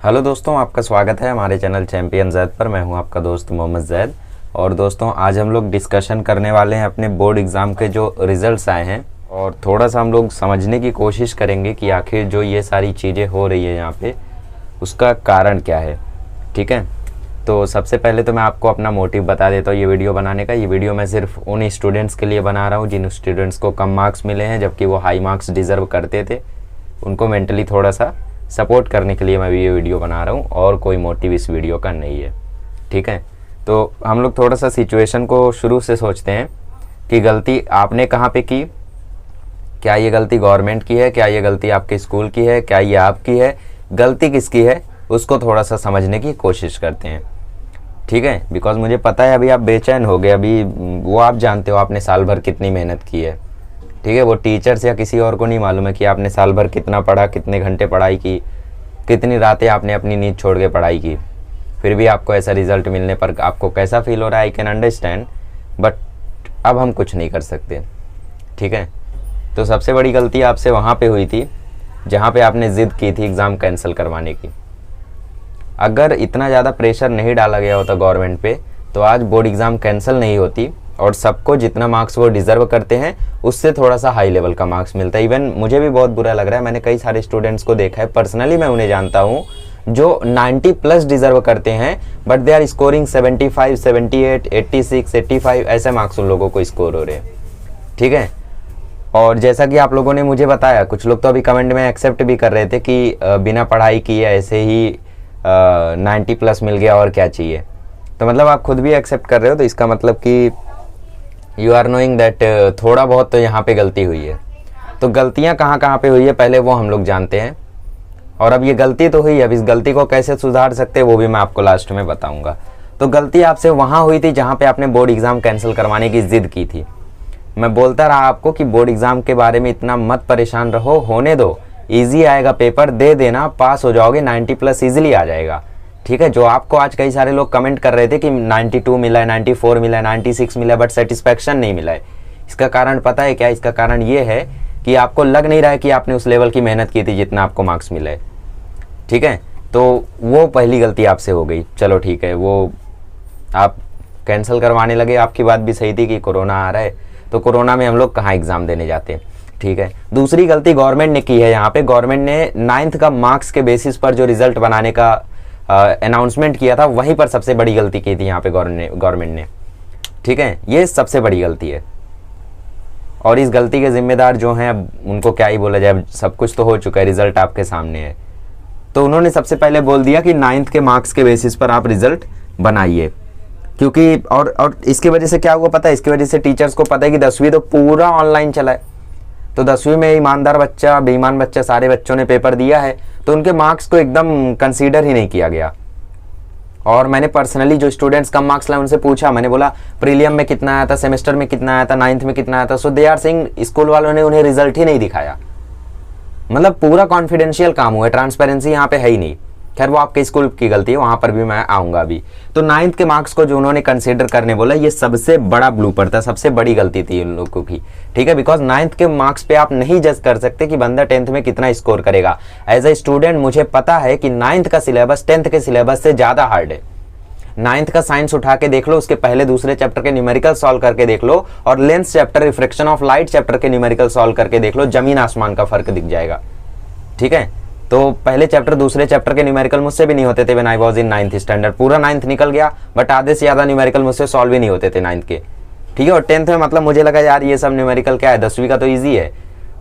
Hello दोस्तों, आपका स्वागत है हमारे चैनल चैंपियन जैद पर। मैं हूं आपका दोस्त मोहम्मद जैद। और दोस्तों, आज हम लोग डिस्कशन करने वाले हैं अपने बोर्ड एग्ज़ाम के जो रिज़ल्ट्स आए हैं, और थोड़ा सा हम लोग समझने की कोशिश करेंगे कि आखिर जो ये सारी चीज़ें हो रही है यहाँ पे, उसका कारण क्या है। ठीक है, तो सबसे पहले तो मैं आपको अपना मोटिव बता देता हूँ ये वीडियो बनाने का। ये वीडियो मैं सिर्फ उन स्टूडेंट्स के लिए बना रहा हूँ जिन स्टूडेंट्स को कम मार्क्स मिले हैं जबकि वो हाई मार्क्स डिज़र्व करते थे। उनको मेंटली थोड़ा सा सपोर्ट करने के लिए मैं ये वीडियो बना रहा हूँ, और कोई मोटिव इस वीडियो का नहीं है। ठीक है, तो हम लोग थोड़ा सा सिचुएशन को शुरू से सोचते हैं कि गलती आपने कहाँ पे की, क्या ये गलती गवर्नमेंट की है, क्या ये गलती आपके स्कूल की है, क्या ये आपकी है, गलती किसकी है, उसको थोड़ा सा समझने की कोशिश करते हैं। ठीक है, बिकॉज मुझे पता है अभी आप बेचैन हो गए। अभी वो आप जानते हो आपने साल भर कितनी मेहनत की है। ठीक है, वो टीचर्स या किसी और को नहीं मालूम है कि आपने साल भर कितना पढ़ा, कितने घंटे पढ़ाई की, कितनी रातें आपने अपनी नींद छोड़ के पढ़ाई की। फिर भी आपको ऐसा रिजल्ट मिलने पर आपको कैसा फील हो रहा है, आई कैन अंडरस्टैंड, बट अब हम कुछ नहीं कर सकते। ठीक है, तो सबसे बड़ी गलती आपसे वहाँ पे हुई थी जहाँ पे आपने ज़िद की थी एग्ज़ाम कैंसिल करवाने की। अगर इतना ज़्यादा प्रेशर नहीं डाला गया होता गवर्नमेंट पे, तो आज बोर्ड एग्ज़ाम कैंसिल नहीं होती और सबको जितना मार्क्स वो डिज़र्व करते हैं उससे थोड़ा सा हाई लेवल का मार्क्स मिलता है। इवन मुझे भी बहुत बुरा लग रहा है, मैंने कई सारे स्टूडेंट्स को देखा है, पर्सनली मैं उन्हें जानता हूँ जो 90 प्लस डिज़र्व करते हैं, बट दे आर स्कोरिंग 75, 78, 86, 85 ऐसे मार्क्स उन लोगों को स्कोर हो रहे हैं। ठीक है, और जैसा कि आप लोगों ने मुझे बताया, कुछ लोग तो अभी कमेंट में एक्सेप्ट भी कर रहे थे कि बिना पढ़ाई किए ऐसे ही 90 प्लस मिल गया और क्या चाहिए। तो मतलब आप खुद भी एक्सेप्ट कर रहे हो, तो इसका मतलब कि यू आर नोइंग दैट थोड़ा बहुत तो यहाँ पे गलती हुई है। तो गलतियाँ कहाँ कहाँ पे हुई है पहले वो हम लोग जानते हैं, और अब ये गलती तो हुई, अब इस गलती को कैसे सुधार सकते हैं वो भी मैं आपको लास्ट में बताऊँगा। तो गलती आपसे वहाँ हुई थी जहाँ पे आपने बोर्ड एग्ज़ाम कैंसिल करवाने की ज़िद की थी। मैं बोलता रहा आपको कि बोर्ड एग्ज़ाम के बारे में इतना मत परेशान रहो, होने दो, ईजी आएगा, पेपर दे देना, पास हो जाओगे, 90 प्लस ईजिली आ जाएगा। ठीक है, जो आपको आज कई सारे लोग कमेंट कर रहे थे कि 92 मिला है, 94 मिला है, 96 मिला है, बट सेटिस्फैक्शन नहीं मिला है। इसका कारण पता है क्या? इसका कारण ये है कि आपको लग नहीं रहा है कि आपने उस लेवल की मेहनत की थी जितना आपको मार्क्स मिला है। ठीक है, तो वो पहली गलती आपसे हो गई। चलो ठीक है, वो आप कैंसिल करवाने लगे। आपकी बात भी सही थी कि कोरोना आ रहा है, तो कोरोना में हम लोग कहाँ एग्ज़ाम देने जाते हैं। ठीक है, दूसरी गलती गवर्नमेंट ने की है यहाँ पे। गवर्नमेंट ने 9th का मार्क्स के बेसिस पर जो रिजल्ट बनाने का अनाउंसमेंट किया था, वहीं पर सबसे बड़ी गलती की थी यहाँ पे गवर्नमेंट ने। ठीक है, ये सबसे बड़ी गलती है, और इस गलती के जिम्मेदार जो हैं, अब उनको क्या ही बोला जाए, सब कुछ तो हो चुका है, रिजल्ट आपके सामने है। तो उन्होंने सबसे पहले बोल दिया कि 9th के मार्क्स के बेसिस पर आप रिजल्ट बनाइए, क्योंकि और इसकी वजह से क्या हुआ पता है? इसकी वजह से टीचर्स को पता है कि 10वीं तो पूरा ऑनलाइन चला है, तो 10वीं में ईमानदार बच्चा, बेईमान बच्चा, सारे बच्चों ने पेपर दिया है, तो उनके मार्क्स को एकदम कंसीडर ही नहीं किया गया। और मैंने पर्सनली जो स्टूडेंट्स कम मार्क्स लाए उनसे पूछा, मैंने बोला प्रीलियम में कितना आया था, सेमेस्टर में कितना आया था, 9th में कितना आया था। सो दे आर सेइंग स्कूल वालों ने उन्हें रिजल्ट ही नहीं दिखाया। मतलब पूरा कॉन्फिडेंशियल काम हुआ है, ट्रांसपेरेंसी यहाँ पे है ही नहीं। खैर वो आपके स्कूल की गलती है, वहां पर भी मैं आऊंगा अभी। तो 9th के मार्क्स को जो उन्होंने कंसीडर करने बोला, ये सबसे बड़ा ब्लूपर था, सबसे बड़ी गलती थी उन लोगों की। ठीक है, बिकॉज 9th के मार्क्स पे आप नहीं जज कर सकते कि बंदा 10th में कितना स्कोर करेगा। एज ए स्टूडेंट मुझे पता है कि 9th का सिलेबस 10th के सिलेबस से ज्यादा हार्ड है। 9th का साइंस उठा के देख लो, उसके पहले दूसरे चैप्टर के न्यूमेरिकल सॉल्व करके देख लो, और lens chapter, reflection of light chapter के न्यूमेरिकल सॉल्व करके देख लो, जमीन आसमान का फर्क दिख जाएगा। ठीक है, तो पहले चैप्टर दूसरे चैप्टर के न्यूमेरिकल मुझसे भी नहीं होते थे when I was in 9th standard. पूरा 9th निकल गया, बट आधे से ज्यादा न्यूमेरिकल मुझसे सॉल्व ही नहीं होते थे 9th के। ठीक है, और 10th में मतलब मुझे लगा यार ये सब न्यूमेरिकल क्या है, 10वीं का तो ईजी है।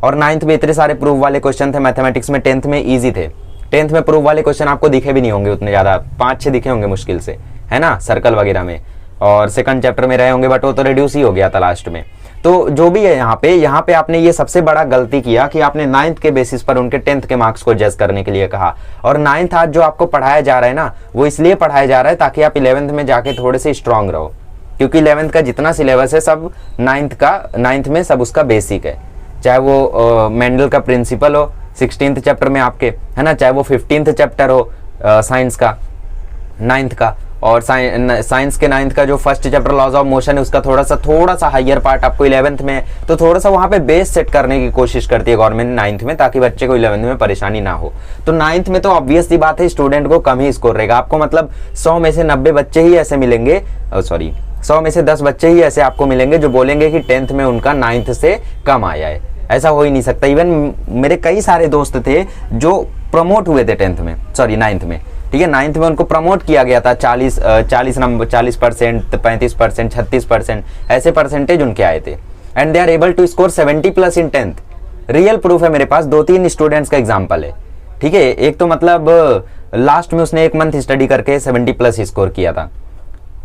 और 9th में इतने सारे प्रूफ वाले क्वेश्चन थे मैथमेटिक्स में, 10th में ईजी थे। 10th में प्रूफ वाले क्वेश्चन आपको दिखे भी नहीं होंगे उतने ज्यादा, 5-6 दिखे होंगे मुश्किल से, है ना, सर्कल वगैरह में, और सेकंड चैप्टर में रहे होंगे, बट वो तो रिड्यूस ही हो गया था लास्ट में। तो जो भी है यहाँ पे आपने ये सबसे बड़ा गलती किया कि आपने 9th के बेसिस पर उनके 10th के मार्क्स को जज करने के लिए कहा। और 9th आज जो आपको पढ़ाया जा रहा है ना, वो इसलिए पढ़ाया जा रहा है ताकि आप 11th में जाके थोड़े से स्ट्रांग रहो, क्योंकि 11th का जितना सिलेबस है सब 9th में सब उसका बेसिक है। चाहे वो मेंडल का प्रिंसिपल हो 16th चैप्टर में आपके, है ना, चाहे वो 15th चैप्टर हो साइंस का 9th का, और साइंस के 9th का जो first chapter laws of motion है उसका थोड़ा सा हाइयर पार्ट आपको 11th में, तो थोड़ा सा वहाँ पे बेस सेट करने की कोशिश करती है गवर्नमेंट 9th में, ताकि बच्चे को 11th में परेशानी ना हो। तो 9th में तो ऑब्वियस सी बात है स्टूडेंट को कम ही स्कोर रहेगा। आपको मतलब 100 में से 90 बच्चे ही ऐसे मिलेंगे, 100 में से 10 बच्चे ही ऐसे आपको मिलेंगे जो बोलेंगे कि 10th में उनका 9th से कम आया है। ऐसा हो ही नहीं सकता। इवन मेरे कई सारे दोस्त थे जो प्रमोट हुए थे 9th में, ठीक है। 9th में उनको प्रमोट किया गया था, 40 नंबर, 40%, 35%, 36% ऐसे परसेंटेज उनके आए थे, and they are able to score 70+ in 10th। Real proof है मेरे पास, 2-3 स्टूडेंट्स का एग्जाम्पल है, ठीक है। एक तो मतलब लास्ट में उसने 1 मंथ स्टडी करके 70+ स्कोर किया था,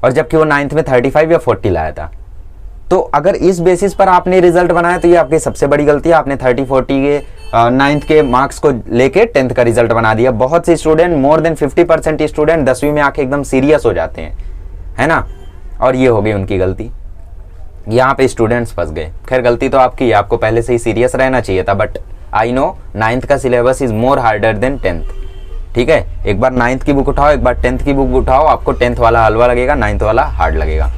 और जबकि वो 9th में 35 या 40 लाया था। तो अगर इस बेसिस पर आपने रिजल्ट बनाया तो ये आपकी सबसे बड़ी गलती है। आपने 30-40 के 9th के मार्क्स को लेके 10th का रिजल्ट बना दिया। बहुत से स्टूडेंट, मोर देन 50% स्टूडेंट 10वीं में आके एकदम सीरियस हो जाते हैं, है ना, और ये हो गई उनकी गलती। यहाँ पे स्टूडेंट्स फंस गए। खैर गलती तो आपकी है, आपको पहले से ही सीरियस रहना चाहिए था, बट आई नो 9th का syllabus is more harder than 10th, ठीक है। एक बार 9th की बुक उठाओ, एक बार 10th की बुक उठाओ, आपको 10th वाला हलवा लगेगा, 9th वाला हार्ड लगेगा,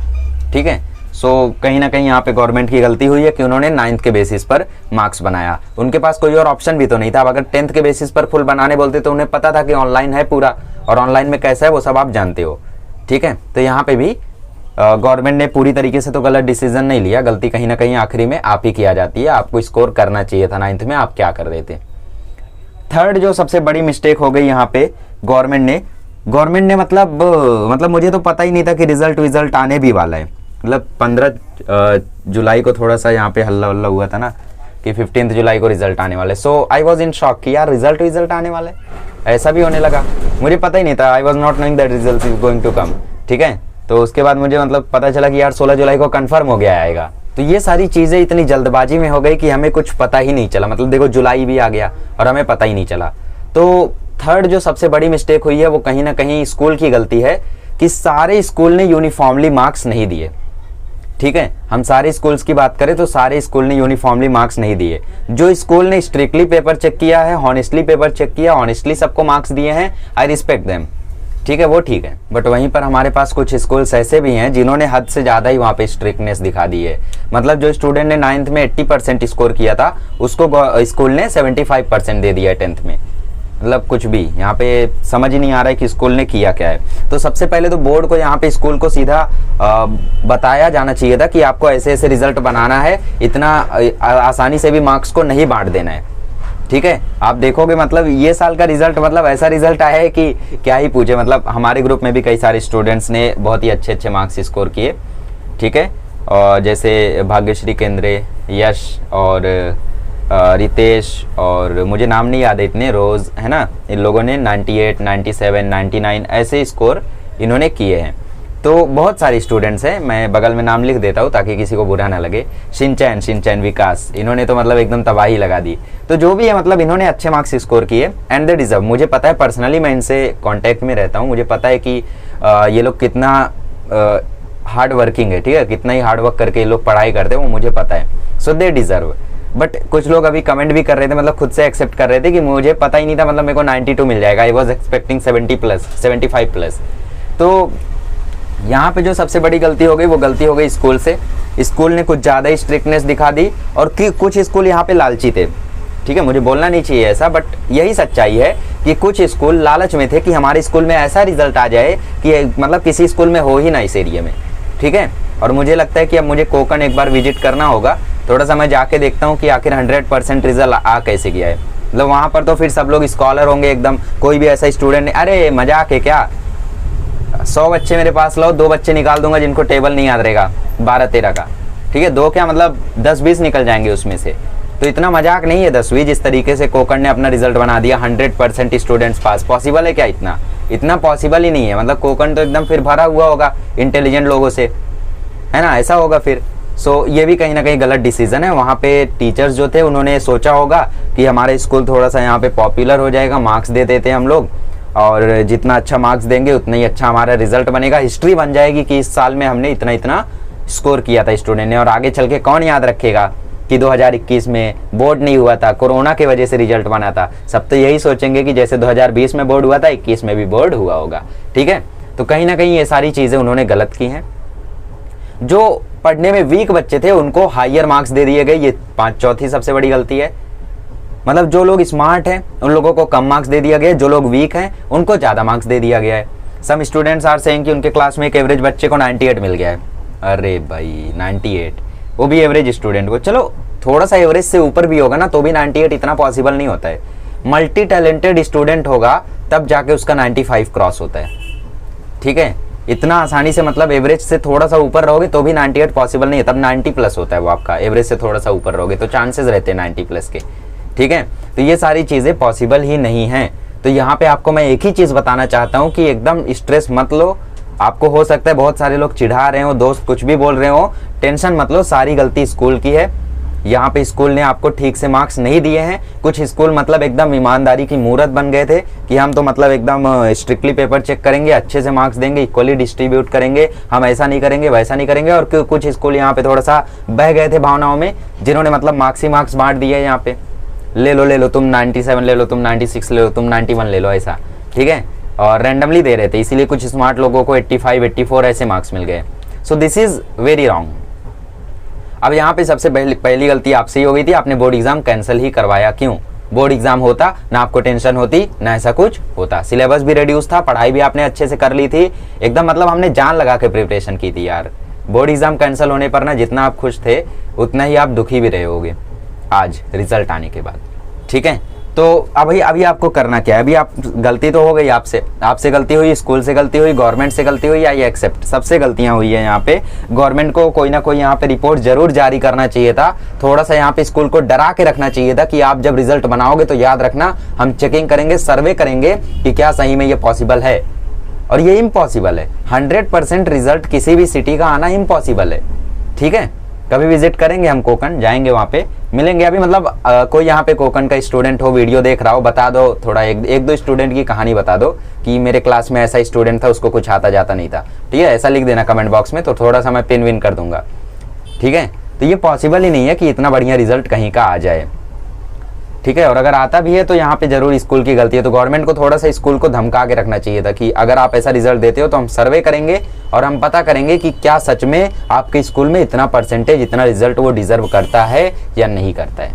ठीक है। सो कहीं ना कहीं यहाँ पे गवर्नमेंट की गलती हुई है कि उन्होंने 9th के बेसिस पर मार्क्स बनाया। उनके पास कोई और ऑप्शन भी तो नहीं था। अब अगर 10th के बेसिस पर फुल बनाने बोलते तो उन्हें पता था कि ऑनलाइन है पूरा, और ऑनलाइन में कैसा है वो सब आप जानते हो, ठीक है। तो यहाँ पे भी गवर्नमेंट ने पूरी तरीके से तो गलत डिसीजन नहीं लिया। गलती कहीं ना कहीं आखिरी में आप ही किया जाती है। आपको स्कोर करना चाहिए था 9th में, आप क्या कर रहे थे। थर्ड जो सबसे बड़ी मिस्टेक हो गई यहाँ पे, गवर्नमेंट ने मतलब मुझे तो पता ही नहीं था कि रिजल्ट आने भी वाला है। मतलब 15 जुलाई को थोड़ा सा यहाँ पे हल्ला हुआ था ना कि 15 जुलाई को रिजल्ट आने वाले। सो आई वॉज इन शॉक कि यार रिजल्ट आने वाला है, ऐसा भी होने लगा। मुझे पता ही नहीं था, I was not knowing that result is going to come, ठीक है। तो उसके बाद मुझे मतलब पता चला कि यार 16 जुलाई को कंफर्म हो गया आएगा। तो ये सारी चीज़ें इतनी जल्दबाजी में हो गई कि हमें कुछ पता ही नहीं चला। मतलब देखो जुलाई भी आ गया और हमें पता ही नहीं चला। तो थर्ड जो सबसे बड़ी मिस्टेक हुई है वो कहीं ना कहीं स्कूल की गलती है कि सारे स्कूल ने यूनिफॉर्मली मार्क्स नहीं दिए, ठीक है। हम सारे स्कूल्स की बात करें तो सारे स्कूल ने यूनिफॉर्मली मार्क्स नहीं दिए। जो स्कूल ने स्ट्रिक्टली पेपर चेक किया है, हॉनेस्टली पेपर चेक किया, हॉनेस्टली सबको मार्क्स दिए हैं, आई रिस्पेक्ट देम, ठीक है, वो ठीक है। बट वहीं पर हमारे पास कुछ स्कूल्स ऐसे भी हैं जिन्होंने हद से ज़्यादा ही वहाँ पे स्ट्रिक्टनेस दिखा दी है। मतलब जो स्टूडेंट ने 9th में 80% स्कोर किया था उसको स्कूल ने 75% दे दिया है 10th में। मतलब कुछ भी यहाँ पे समझ ही नहीं आ रहा है कि स्कूल ने किया क्या है। तो सबसे पहले तो बोर्ड को यहाँ पे स्कूल को सीधा बताया जाना चाहिए था कि आपको ऐसे ऐसे रिजल्ट बनाना है, इतना आसानी से भी मार्क्स को नहीं बांट देना है, ठीक है। आप देखोगे मतलब ये साल का रिजल्ट मतलब ऐसा रिजल्ट आया है कि क्या ही पूछे। मतलब हमारे ग्रुप में भी कई सारे स्टूडेंट्स ने बहुत ही अच्छे मार्क्स स्कोर किए, ठीक है। और जैसे भाग्यश्री केंद्रे, यश और रितेश और मुझे नाम नहीं याद है इतने, रोज़, है ना, इन लोगों ने 98, 97, 99 ऐसे स्कोर इन्होंने किए हैं। तो बहुत सारे स्टूडेंट्स हैं, मैं बगल में नाम लिख देता हूँ ताकि किसी को बुरा ना लगे। शिनचैन, विकास, इन्होंने तो मतलब एकदम तबाही लगा दी। तो जो भी है मतलब इन्होंने अच्छे मार्क्स स्कोर किए एंड दे डिजर्व। मुझे पता है, पर्सनली मैं इनसे कांटेक्ट में रहता हूँ, मुझे पता है कि ये लोग कितना हार्ड वर्किंग है, ठीक है, कितना ही हार्ड वर्क करके ये लोग पढ़ाई करते हैं वो मुझे पता है। सो दे डिजर्व। बट कुछ लोग अभी कमेंट भी कर रहे थे, मतलब खुद से एक्सेप्ट कर रहे थे कि मुझे पता ही नहीं था, मतलब मेरे को 92 मिल जाएगा, आई वॉज एक्सपेक्टिंग 70+, 75+। तो यहाँ पे जो सबसे बड़ी गलती हो गई वो गलती हो गई स्कूल से। स्कूल ने कुछ ज़्यादा ही स्ट्रिक्टनेस दिखा दी और कुछ स्कूल यहाँ पे लालची थे, ठीक है। मुझे बोलना नहीं चाहिए ऐसा, बट यही सच्चाई है कि कुछ स्कूल लालच में थे कि हमारे स्कूल में ऐसा रिजल्ट आ जाए कि मतलब किसी स्कूल में हो ही ना इस एरिया में, ठीक है। और मुझे लगता है कि अब मुझे कोकण एक बार विजिट करना होगा, थोड़ा सा मैं जाके देखता हूँ कि आखिर 100% रिजल्ट आ कैसे गया है। मतलब वहाँ पर तो फिर सब लोग स्कॉलर होंगे एकदम, कोई भी ऐसा स्टूडेंट नहीं, अरे मजाक है क्या, 100 बच्चे मेरे पास लाओ, 2 बच्चे निकाल दूंगा जिनको टेबल नहीं याद रहेगा 12-13 का, ठीक है। 2 क्या मतलब 10-20 निकल जाएंगे उसमें से। तो इतना मजाक नहीं है 10वीं जिस तरीके से कोकण ने अपना रिजल्ट बना दिया, 100% स्टूडेंट्स पास। पॉसिबल है क्या इतना पॉसिबल ही नहीं है। मतलब कोकण तो एकदम फिर भरा हुआ होगा इंटेलिजेंट लोगों से, है ना, ऐसा होगा फिर। सो ये भी कहीं ना कहीं गलत डिसीजन है। वहाँ पे टीचर्स जो थे उन्होंने सोचा होगा कि हमारे स्कूल थोड़ा सा यहाँ पे पॉपुलर हो जाएगा, मार्क्स दे देते हैं हम लोग, और जितना अच्छा मार्क्स देंगे उतना ही अच्छा हमारा रिजल्ट बनेगा, हिस्ट्री बन जाएगी कि इस साल में हमने इतना इतना स्कोर किया था स्टूडेंट ने। और आगे चल के कौन याद रखेगा कि 2021 में बोर्ड नहीं हुआ था, कोरोना की वजह से रिजल्ट बना था। सब तो यही सोचेंगे कि जैसे 2020 में बोर्ड हुआ था, 21 में भी बोर्ड हुआ होगा, ठीक है। तो कहीं ना कहीं ये सारी चीज़ें उन्होंने गलत की हैं। जो पढ़ने में वीक बच्चे थे उनको हायर मार्क्स दे दिए गए, ये चौथी सबसे बड़ी गलती है। मतलब जो लोग स्मार्ट हैं उन लोगों को कम मार्क्स दे दिया गया, जो लोग वीक हैं उनको ज़्यादा मार्क्स दे दिया गया है। सम स्टूडेंट्स आर सेइंग कि उनके क्लास में एक एवरेज बच्चे को 98 मिल गया है। अरे भाई 98, वो भी एवरेज स्टूडेंट को। चलो थोड़ा सा एवरेज से ऊपर भी होगा ना तो भी 98 इतना पॉसिबल नहीं होता है। मल्टी टैलेंटेड स्टूडेंट होगा तब जाके उसका 95 क्रॉस होता है, ठीक है। इतना आसानी से मतलब एवरेज से थोड़ा सा ऊपर रहोगे तो भी 98 पॉसिबल नहीं है, तब 90 प्लस होता है वो आपका। एवरेज से थोड़ा सा ऊपर रहोगे तो चांसेस रहते हैं 90 प्लस के, ठीक है। तो ये सारी चीज़ें पॉसिबल ही नहीं हैं। तो यहाँ पे आपको मैं एक ही चीज़ बताना चाहता हूँ कि एकदम स्ट्रेस मत लो। आपको हो सकता है बहुत सारे लोग चिढ़ा रहे हो, दोस्त कुछ भी बोल रहे हो, टेंशन मत लो, सारी गलती स्कूल की है। यहाँ पे स्कूल ने आपको ठीक से मार्क्स नहीं दिए हैं। कुछ स्कूल मतलब एकदम ईमानदारी की मूरत बन गए थे कि हम तो मतलब एकदम स्ट्रिक्टली पेपर चेक करेंगे, अच्छे से मार्क्स देंगे, इक्वली डिस्ट्रीब्यूट करेंगे, हम ऐसा नहीं करेंगे वैसा नहीं करेंगे। और कुछ स्कूल यहाँ पे थोड़ा सा बह गए थे भावनाओं में, जिन्होंने मतलब मार्क्स ही मार्क्स बांट दिए यहाँ पे, ले लो तुम 97 ले लो, तुम 96 ले लो, तुम 91 ले लो, ऐसा, ठीक है। और रैंडमली दे रहे थे, इसीलिए कुछ स्मार्ट लोगों को 85, 84 ऐसे मार्क्स मिल गए। So this is very wrong. अब यहाँ पे सबसे पहली गलती आपसे ही हो गई थी, आपने बोर्ड एग्जाम कैंसिल ही करवाया। क्यों? बोर्ड एग्जाम होता ना आपको टेंशन होती ना ऐसा कुछ होता, सिलेबस भी रिड्यूस था, पढ़ाई भी आपने अच्छे से कर ली थी एकदम, मतलब हमने जान लगा के प्रिपरेशन की थी यार। बोर्ड एग्जाम कैंसिल होने पर ना जितना आप खुश थे उतना ही आप दुखी भी रहे होगे आज रिजल्ट आने के बाद, ठीक है। तो अभी आपको करना क्या है? अभी आप गलती तो हो गई, आपसे गलती हुई, स्कूल से गलती हुई, गवर्नमेंट से गलती हुई, या ये एक्सेप्ट, सबसे गलतियां हुई है यहाँ पे। गवर्नमेंट को कोई ना कोई यहाँ पे रिपोर्ट जरूर जारी करना चाहिए था, थोड़ा सा यहाँ पे स्कूल को डरा के रखना चाहिए था कि आप जब रिजल्ट बनाओगे तो याद रखना हम चेकिंग करेंगे, सर्वे करेंगे कि क्या सही में ये पॉसिबल है। और ये इम्पॉसिबल है, 100% रिजल्ट किसी भी सिटी का आना इम्पॉसिबल है, ठीक है। कभी विजिट करेंगे हम कोकण, जाएंगे वहाँ पे मिलेंगे। अभी मतलब कोई यहाँ पे कोकण का स्टूडेंट हो, वीडियो देख रहा हो, बता दो थोड़ा, एक दो स्टूडेंट की कहानी बता दो कि मेरे क्लास में ऐसा स्टूडेंट था, उसको कुछ आता जाता नहीं था, ठीक है। ऐसा लिख देना कमेंट बॉक्स में, तो थोड़ा सा मैं पिन विन कर दूंगा, ठीक है। तो ये पॉसिबल ही नहीं है कि इतना बढ़िया रिजल्ट कहीं का आ जाए, ठीक है। और अगर आता भी है तो यहाँ पे जरूर स्कूल की गलती है। तो गवर्नमेंट को थोड़ा सा स्कूल को धमका के रखना चाहिए था कि अगर आप ऐसा रिजल्ट देते हो तो हम सर्वे करेंगे और हम पता करेंगे कि क्या सच में आपके स्कूल में इतना परसेंटेज, इतना रिजल्ट वो डिजर्व करता है या नहीं करता है,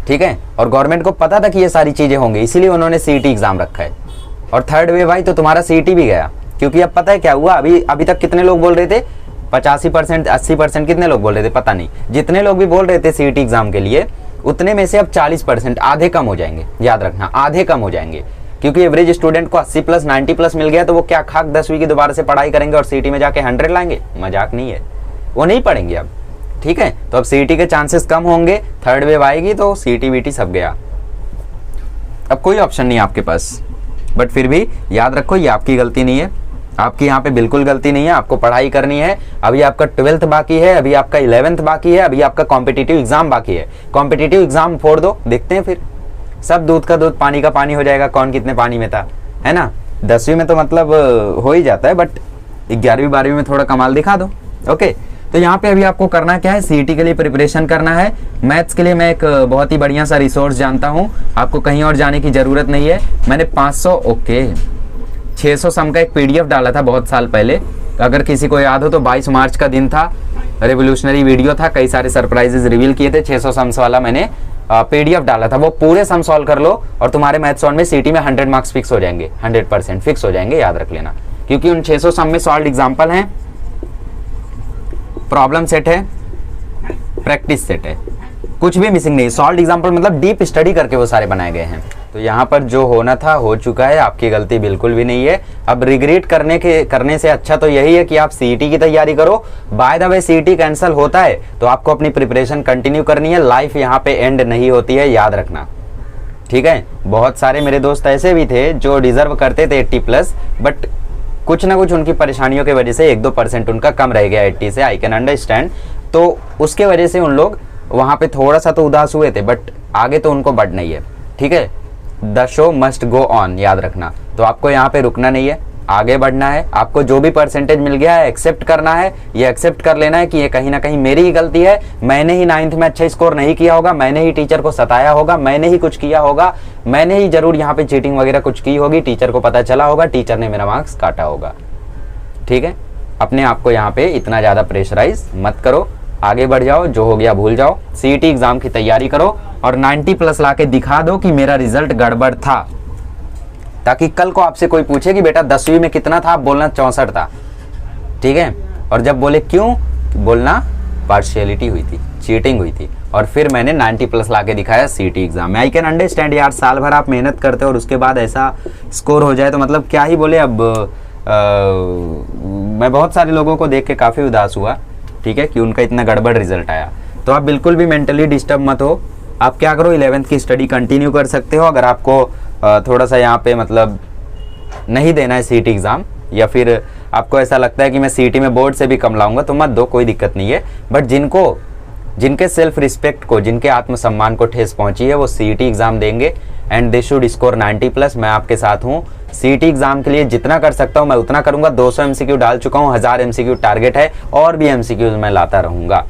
ठीक है। और गवर्नमेंट को पता था कि ये सारी चीजें होंगी, इसीलिए उन्होंने सीईटी एग्जाम रखा है। और थर्ड वे भाई तो तुम्हारा सीईटी भी गया, क्योंकि अब पता है क्या हुआ, अभी तक कितने लोग बोल रहे थे, 85%, 80%, कितने लोग बोल रहे थे पता नहीं, जितने लोग भी बोल रहे थे सीईटी एग्जाम के लिए, उतने में से अब 40%, आधे कम हो जाएंगे, याद रखना, आधे कम हो जाएंगे। क्योंकि एवरेज स्टूडेंट को 80 प्लस 90 प्लस मिल गया तो वो क्या खाक 10वीं की दोबारा से पढ़ाई करेंगे और सीईटी में जाके 100 लाएंगे? मजाक नहीं है, वो नहीं पढ़ेंगे अब, ठीक है। तो अब सीईटी के चांसेस कम होंगे, थर्ड वेव आएगी तो सीईटी वीटी सब गया, अब कोई ऑप्शन नहीं आपके पास। बट फिर भी याद रखो ये आपकी गलती नहीं है, आपकी यहाँ पे बिल्कुल गलती नहीं है, आपको पढ़ाई करनी है। अभी आपका 12th बाकी है, अभी आपका 11th बाकी है, अभी आपका कॉम्पिटिटिव एग्जाम बाकी है। कॉम्पिटिटिव एग्जाम फोड़ दो, देखते हैं फिर सब दूध का दूध पानी का पानी हो जाएगा, कौन कितने पानी में था, है ना। 10वीं में तो मतलब हो ही जाता है, बट 11वीं 12वीं में थोड़ा कमाल दिखा दो, ओके। तो यहाँ पे अभी आपको करना क्या है, सीईटी के लिए प्रिपरेशन करना है। मैथ्स के लिए मैं एक बहुत ही बढ़िया सा रिसोर्स जानता हूँ, आपको कहीं और जाने की जरूरत नहीं है। मैंने 600 सम का एक पीडीएफ डाला था बहुत साल पहले, अगर किसी को याद हो तो 22 मार्च का दिन था, रेवोल्यूशनरी वीडियो था, कई सारे सरप्राइजेस रिवील किए थे। 600 सम्स वाला मैंने पीडीएफ डाला था, वो पूरे सम सॉल्व कर लो और तुम्हारे मैथ्स वन में सीटी में 100 मार्क्स फिक्स हो जाएंगे, 100% फिक्स हो जाएंगे, याद रख लेना। क्योंकि उन 600 सम में सॉल्व एग्जाम्पल हैं, प्रॉब्लम सेट है, प्रैक्टिस सेट है, कुछ भी मिसिंग नहीं। सॉल्व एग्जाम्पल मतलब डीप स्टडी करके वो सारे बनाए गए हैं। तो यहाँ पर जो होना था हो चुका है, आपकी गलती बिल्कुल भी नहीं है। अब रिग्रेट करने से अच्छा तो यही है कि आप सीईटी की तैयारी करो। By the way CET cancel होता है तो आपको अपनी प्रिपरेशन कंटिन्यू करनी है, लाइफ यहाँ पे एंड नहीं होती है, याद रखना, ठीक है। बहुत सारे मेरे दोस्त ऐसे भी थे जो डिजर्व करते थे 80+, बट कुछ ना कुछ उनकी परेशानियों की वजह से 1-2% उनका कम रह गया 80 से, आई कैन अंडरस्टैंड। तो उसके वजह से उन लोग वहाँ पे थोड़ा सा तो उदास हुए थे, बट आगे तो उनको बढ़ना ही है, ठीक है। The show must go on, याद रखना। तो आपको यहाँ पे रुकना नहीं है, आगे बढ़ना है, आपको जो भी परसेंटेज मिल गया है एक्सेप्ट करना है, ये एक्सेप्ट कर लेना है कि ये कहीं ना कहीं मेरी ही गलती है, मैंने ही 9th में अच्छा स्कोर नहीं किया होगा, मैंने ही टीचर को सताया होगा, मैंने ही कुछ किया होगा, मैंने ही जरूर यहाँ पे चीटिंग वगैरह कुछ की होगी, टीचर को पता चला होगा, टीचर ने मेरा मार्क्स काटा होगा। ठीक है, अपने आप को यहाँ पे इतना ज़्यादा प्रेशराइज मत करो, आगे बढ़ जाओ, जो हो गया भूल जाओ, सीईटी एग्जाम की तैयारी करो और 90+ ला के दिखा दो कि मेरा रिजल्ट गड़बड़ था, ताकि कल को आपसे कोई पूछे कि बेटा 10वीं में कितना था, आप बोलना 64 था। ठीक है, और जब बोले क्यों, बोलना पार्शियलिटी हुई थी, चीटिंग हुई थी, और फिर मैंने 90+ ला के दिखाया सीईटी एग्जाम में। आई कैन अंडरस्टैंड यार, साल भर आप मेहनत करते हो और उसके बाद ऐसा स्कोर हो जाए तो मतलब क्या ही बोले। अब मैं बहुत सारे लोगों को देख के काफ़ी उदास हुआ, ठीक है, कि उनका इतना गड़बड़ रिजल्ट आया। तो आप बिल्कुल भी मेंटली डिस्टर्ब मत हो, आप क्या करो 11th की स्टडी कंटिन्यू कर सकते हो। अगर आपको थोड़ा सा यहाँ पे मतलब नहीं देना है सीईटी एग्ज़ाम, या फिर आपको ऐसा लगता है कि मैं सीईटी में बोर्ड से भी कम लाऊंगा, तो मत दो, कोई दिक्कत नहीं है। बट जिनके सेल्फ रिस्पेक्ट को, जिनके आत्मसम्मान को ठेस पहुंची है, वो सीईटी एग्ज़ाम देंगे एंड दे शुड स्कोर 90+। मैं आपके साथ हूँ, सीईटी एग्ज़ाम के लिए जितना कर सकता हूँ मैं उतना करूँगा। 200 MCQ डाल चुका हूँ, 1000 MCQ टारगेट है, और भी MCQ मैं लाता रहूँगा।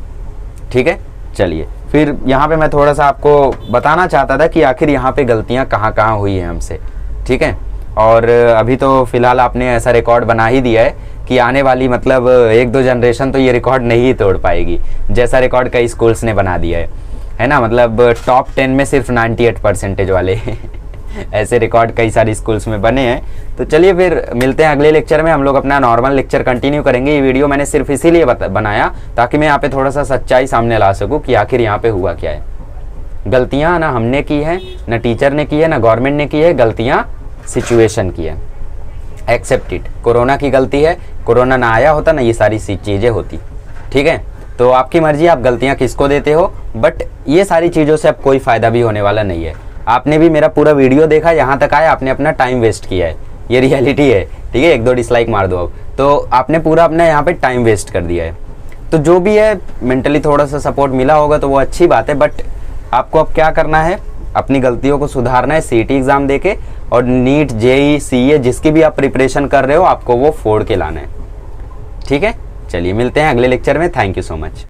ठीक है, चलिए फिर यहाँ पे मैं थोड़ा सा आपको बताना चाहता था कि आखिर यहाँ पे गलतियाँ कहाँ कहाँ हुई हैं हमसे। ठीक है, और अभी तो फिलहाल आपने ऐसा रिकॉर्ड बना ही दिया है कि आने वाली मतलब 1-2 जनरेशन तो ये रिकॉर्ड नहीं तोड़ पाएगी, जैसा रिकॉर्ड कई स्कूल्स ने बना दिया है ना। मतलब टॉप 10 में सिर्फ 98% वाले ऐसे रिकॉर्ड कई सारी स्कूल्स में बने हैं। तो चलिए फिर मिलते हैं अगले लेक्चर में, हम लोग अपना नॉर्मल लेक्चर कंटिन्यू करेंगे। ये वीडियो मैंने सिर्फ इसीलिए बनाया ताकि मैं यहाँ पे थोड़ा सा सच्चाई सामने ला सकूँ कि आखिर यहाँ पे हुआ क्या है। गलतियाँ ना हमने की है, ना टीचर ने की है, ना गवर्नमेंट ने की है, गलतियाँ सिचुएशन की है। एक्सेप्ट इट, कोरोना की गलती है, कोरोना ना आया होता ना ये सारी चीज़ें होती। ठीक है, तो आपकी मर्जी, आप गलतियाँ किसको देते हो, बट ये सारी चीज़ों से अब कोई फ़ायदा भी होने वाला नहीं है। आपने भी मेरा पूरा वीडियो देखा, यहाँ तक आया, आपने अपना टाइम वेस्ट किया है, ये रियलिटी है। ठीक है, 1-2 डिसलाइक मार दो अब, तो आपने पूरा अपना यहाँ पे टाइम वेस्ट कर दिया है। तो जो भी है, मेंटली थोड़ा सा सपोर्ट मिला होगा तो वो अच्छी बात है, बट आपको अब क्या करना है, अपनी गलतियों को सुधारना है, सीईटी एग्ज़ाम देके, और नीट, जेईई, सीए जिसकी भी आप प्रिपरेशन कर रहे हो, आपको वो फोड़ के लाना है। ठीक है, चलिए मिलते हैं अगले लेक्चर में। Thank you so much.